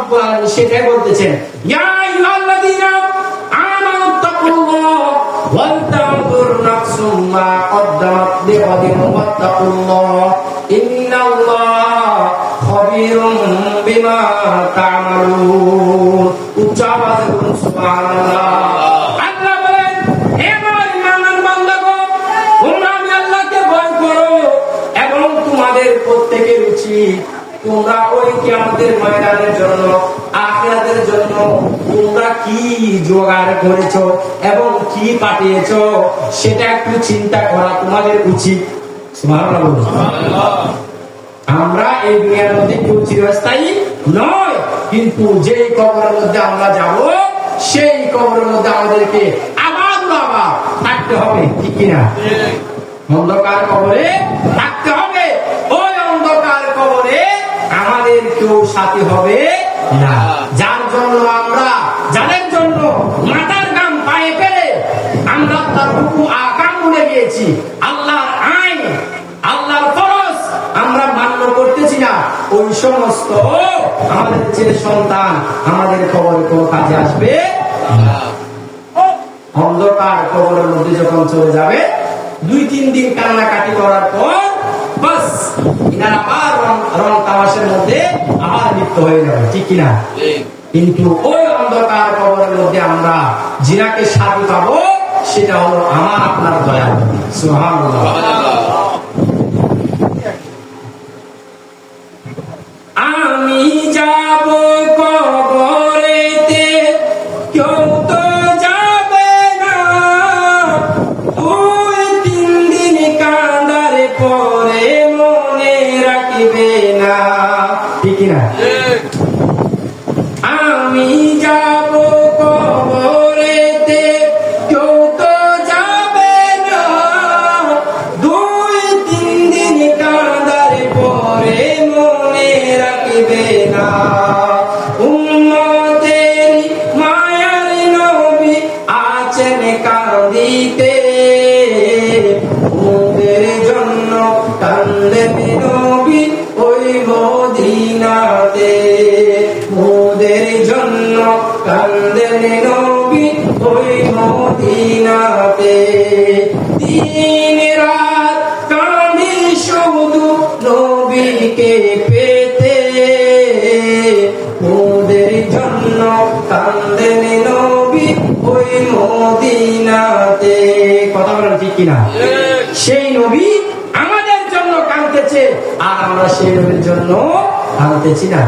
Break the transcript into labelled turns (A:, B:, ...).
A: রাব্বুল আলামিন সেটাই বলতেছেন, ইয়া আইয়ুহাল্লাযীনা আমানু তাকুল্লাহ ওয়াল তানজুর নাফসুম মা কদ্দামাত লিগাদিন ওয়াত্তাকুল্লাহ ইন্নাল্লাহা খাবীরুম বিমা তা'মালুন। উচ্চ আওয়াজে বলুন সুবহানাল্লাহ। আল্লাহ বলেন, হে আমার ঈমানদার বান্দাগণ, তোমরা আমি আল্লাহকে ভয় করো এবং তোমাদের প্রত্যেকের উচিত তোমরা ওই কিয়ামতের ময়দানের জন্য, আখিরাতের জন্য তোমরা কি জোগাড় করেছো এবং কি পাঠিয়েছো সেটা একটু চিন্তা করা তোমাদের উচিত। সুবহানাল্লাহ। আমরা এই দুনিয়ার মধ্যে কেউ চিরস্থায়ী নয়, কিন্তু যেই কবরের মধ্যে আমরা যাব সেই কবরের মধ্যে আমাদেরকে আবার থাকতে হবে, ঠিক কিনা? অন্ধকার কবরে থাকতে হবে। ওই অন্ধকার কবরে আমাদের কেউ সাথী হবে না। যার জন্য আমরা, যাদের জন্য মাথার গাম পায়ে ফেলে আমরা তার হুকুম আকাম ভুলে গিয়েছি, আল্লাহর আইন, আল্লাহর ফরজ আমরা মান্য করতেছি না, ওই সমস্ত আমাদের ছেলে সন্তান আমাদের কবরে কোনো কাজে আসবে না। অন্ধকার কবরের মধ্যে যখন চলে যাবে, 2-3 দিন কান্নাকাটি করার পর বাস এনারা আবার রং তামাশের মধ্যে আবার লিপ্ত হয়ে যাবে, ঠিক কিনা? কিন্তু ওই অন্ধকার কবরের মধ্যে আমরা জিনাকে সাথী পাবো, সেটা হলো আমার আপনার দয়া। সুবহানাল্লাহ। আমি যাব কবরেতে, কেউ তো যাবে না, 2-3 দিন কাঁদার পরে মনে রাখবে না, ঠিক না? আমি যাব কবরেতে, কেউ তো যাবে না, 2-3 দিন কাঁদার পরে মনে রাখবে না। উম্মতের মায়ার নবী আছেন কাঁদিতে, ওদের জন্য কান্দেন নবী ওই মদিনাতে, ওদের জন্য কান্দেন নবী ওই মদিনাতে। দিন রাত কাঁদি শুধু নবীকে পেতে, ওদের জন্য কান্দেন নবী ওই মদিনাতে। কথা বলেন, ঠিক কিনা? সেই নবী আমাদের জন্য কাঁদতেছে আর আমরা সেই নবীর জন্য কাঁদতেছি না।